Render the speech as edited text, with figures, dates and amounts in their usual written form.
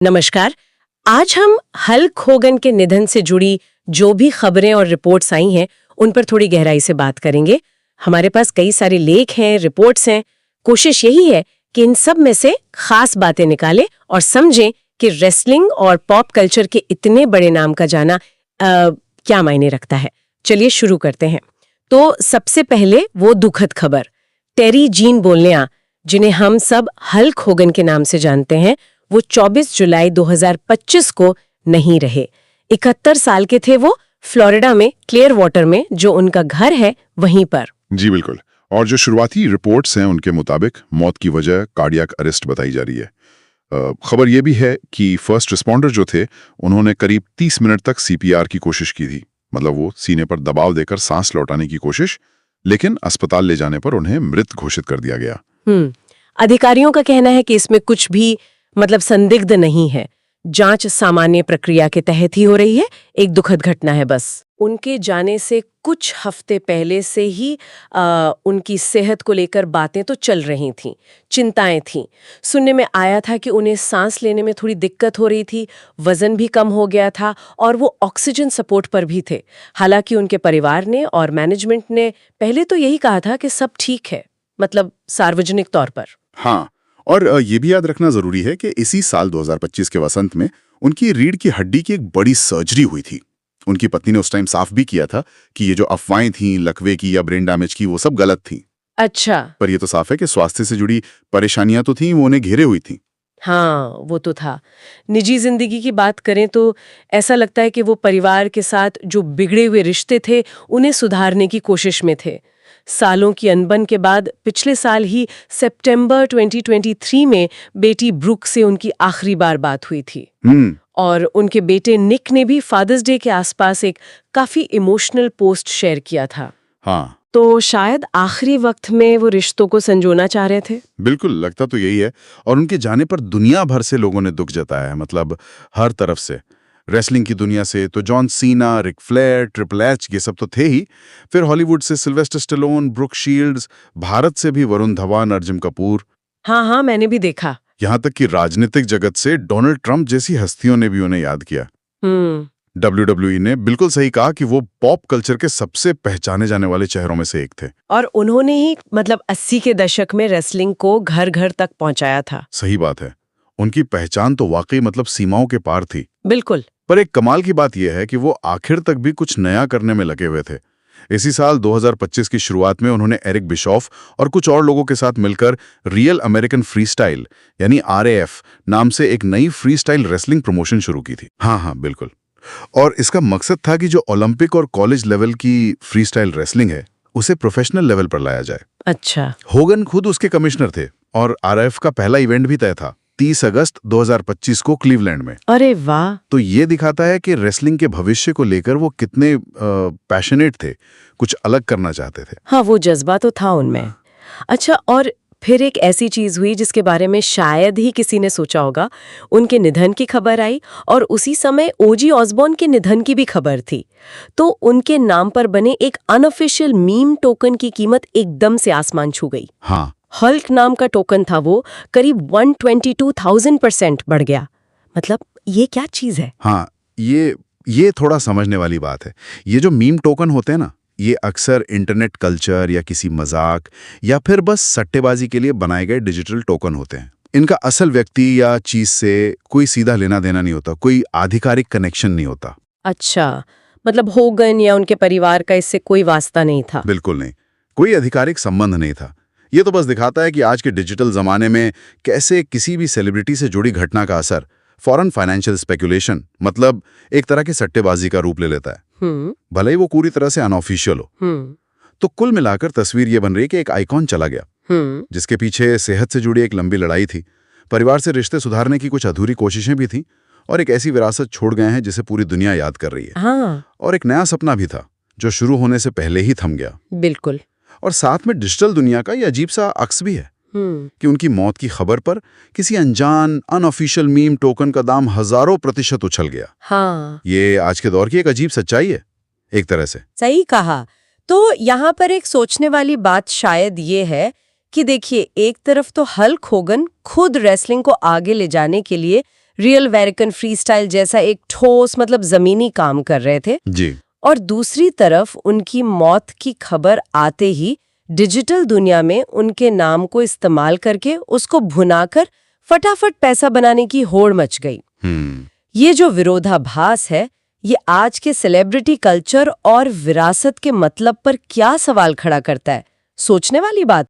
नमस्कार। आज हम हल्क होगन के निधन से जुड़ी जो भी खबरें और रिपोर्ट्स आई हैं उन पर थोड़ी गहराई से बात करेंगे। हमारे पास कई सारे लेख हैं, रिपोर्ट्स हैं। कोशिश यही है कि इन सब में से खास बातें निकालें और समझें कि रेसलिंग और पॉप कल्चर के इतने बड़े नाम का जाना क्या मायने रखता है। चलिए शुरू करते हैं। तो सबसे पहले वो दुखद खबर, टेरी जीन बोलनिया, जिन्हें हम सब हल्क होगन के नाम से जानते हैं, वो 24 जुलाई 2025 को नहीं रहे। 71 साल के थे वो, फ्लोरिडा में क्लियर वाटर में जो उनका घर है वहीं पर। जी बिल्कुल। और जो शुरुआती रिपोर्ट्स हैं उनके मुताबिक मौत की वजह कार्डियक अरेस्ट बताई जा रही है। खबर यह भी है कि फर्स्ट रिस्पॉन्डर जो थे उन्होंने करीब 30 मिनट तक सीपीआर की कोशिश की थी, मतलब वो सीने पर दबाव देकर सांस लौटाने की कोशिश, लेकिन अस्पताल ले जाने पर उन्हें मृत घोषित कर दिया गया। अधिकारियों का कहना है कि इसमें कुछ भी संदिग्ध नहीं है। जांच सामान्य प्रक्रिया के तहत ही हो रही है। एक दुखद घटना है बस। उनके जाने से कुछ हफ्ते पहले से ही उनकी सेहत को लेकर बातें तो चल रही थीं, चिंताएं थीं। सुनने में आया था कि उन्हें सांस लेने में थोड़ी दिक्कत हो रही थी, वजन भी कम हो गया था और वो ऑक्सीजन सपोर्ट पर भी थे। हालांकि उनके परिवार ने और मैनेजमेंट ने पहले तो यही कहा था कि सब ठीक है, सार्वजनिक तौर पर। हाँ, और ये भी याद रखना जरूरी है कि इसी साल 2025 के वसंत में उनकी रीढ़ की हड्डी की एक बड़ी सर्जरी हुई थी। उनकी पत्नी ने उस टाइम साफ भी किया था कि ये जो अफवाहें थीं लकवे की या ब्रेन डैमेज की, वो सब गलत थीं। अच्छा। पर ये तो साफ है कि स्वास्थ्य से जुड़ी परेशानियां तो थीं, वो उन्हें घेरे हुई थीं। हाँ, वो तो था। निजी जिंदगी की बात करें तो ऐसा लगता है कि वो परिवार के साथ जो बिगड़े हुए रिश्ते थे उन्हें सुधारने की कोशिश में थे। सालों की अनबन के बाद पिछले साल ही सितंबर 2023 में बेटी ब्रुक से उनकी आखिरी बार बात हुई थी। और उनके बेटे निक ने भी फादर्स डे के आसपास एक काफी इमोशनल पोस्ट शेयर किया था। हाँ, तो शायद आखिरी वक्त में वो रिश्तों को संजोना चाह रहे थे। बिल्कुल, लगता तो यही है। और उनके जाने पर दुनिया भर से लोगों ने दुख जताया है, मतलब हर तरफ से। रेसलिंग की दुनिया से तो John Cena, Ric Flair, triple H, ये सब तो थे ही। फिर हॉलीवुड से Sylvester Stallone, Brooke Shields, Bharat से भी वरुण धवन, अर्जुन कपूर। हाँ, मैंने भी देखा। यहाँ तक कि राजनीतिक जगत से डोनाल्ड ट्रंप जैसी हस्तियों ने भी उन्हें याद किया। WWE ने बिल्कुल सही कहा कि वो पॉप कल्चर के सबसे पहचाने जाने वाले चेहरों में से एक थे। और उन्होंने ही 80 के दशक में रेसलिंग को घर घर तक पहुंचाया था। सही बात है। उनकी पहचान तो वाकई सीमाओं के पार थी। बिल्कुल। पर एक कमाल की बात यह है कि वो आखिर तक भी कुछ नया करने में लगे हुए थे। इसी साल 2025 की शुरुआत में उन्होंने एरिक बिशॉफ और कुछ और लोगों के साथ मिलकर रियल अमेरिकन फ्रीस्टाइल यानी RAF नाम से एक नई फ्रीस्टाइल रेसलिंग प्रमोशन शुरू की थी। हाँ, बिल्कुल। और इसका मकसद था कि जो ओलंपिक और कॉलेज लेवल की फ्रीस्टाइल रेसलिंग है उसे प्रोफेशनल लेवल पर लाया जाए। अच्छा। होगन खुद उसके कमिश्नर थे और RAF का पहला इवेंट भी तय था 30 अगस्त 2025 को क्लीवलैंड में। अरे वाह! तो ये दिखाता है कि रेसलिंग के भविष्य को लेकर वो कितने पैशनेट थे, कुछ अलग करना चाहते थे। हाँ, वो जज्बा तो था उनमें। अच्छा, और फिर एक ऐसी चीज हुई जिसके बारे में शायद ही किसी ने सोचा होगा। उनके निधन की खबर आई और उसी समय ओजी ऑसबॉर्न के निधन की भी खबर थी। तो उनके नाम पर बने एक अनऑफिशियल मीम टोकन की कीमत एकदम से आसमान छू गई। हाँ, हल्क नाम का टोकन था, वो करीब 122,000% बढ़ गया। ये क्या चीज है? हाँ, ये थोड़ा समझने वाली बात है। ये जो मीम टोकन होते हैं ना, ये अक्सर इंटरनेट कल्चर या किसी मजाक या फिर बस सट्टेबाजी के लिए बनाए गए डिजिटल टोकन होते हैं। इनका असल व्यक्ति या चीज से कोई सीधा लेना देना नहीं होता, कोई आधिकारिक कनेक्शन नहीं होता। अच्छा, होगन या उनके परिवार का इससे कोई वास्ता नहीं था? बिल्कुल नहीं, कोई आधिकारिक संबंध नहीं था। ये तो बस दिखाता है कि आज के डिजिटल जमाने में कैसे किसी भी सेलिब्रिटी से जुड़ी घटना का असर फॉरेन फाइनेंशियल स्पेकुलेशन, एक तरह की सट्टेबाजी का रूप ले लेता है, भले ही वो पूरी तरह से अनऑफिशियल हो। तो कुल मिलाकर तस्वीर ये बन रही है कि एक आइकॉन चला गया, जिसके पीछे सेहत से जुड़ी एक लंबी लड़ाई थी, परिवार से रिश्ते सुधारने की कुछ अधूरी कोशिशें भी थी, और एक ऐसी विरासत छोड़ गए हैं जिसे पूरी दुनिया याद कर रही है। हाँ। और एक नया सपना भी था जो शुरू होने से पहले ही थम गया। बिल्कुल। और साथ में डिजिटल दुनिया का ये अजीब सा अक्स भी है कि उनकी मौत की खबर पर किसी अनजान अनऑफिशियल मीम टोकन का दाम हजारों % उछल गया। हाँ। ये आज के दौर की एक अजीब सच्चाई है, एक तरह से। सही कहा। तो यहाँ पर एक सोचने वाली बात शायद ये है कि देखिए, एक तरफ तो हल्क होगन खुद रेसलिंग को आगे ले जाने के लिए रियल वेरिकन फ्रीस्टाइल जैसा एक ठोस मतलब जमीनी काम कर रहे थे। जी। और दूसरी तरफ उनकी मौत की खबर आते ही डिजिटल दुनिया में उनके नाम को इस्तेमाल करके उसको भुनाकर फटाफट पैसा बनाने की होड़ मच गई। ये जो विरोधाभास है, ये आज के सेलिब्रिटी कल्चर और विरासत के मतलब पर क्या सवाल खड़ा करता है? सोचने वाली बात।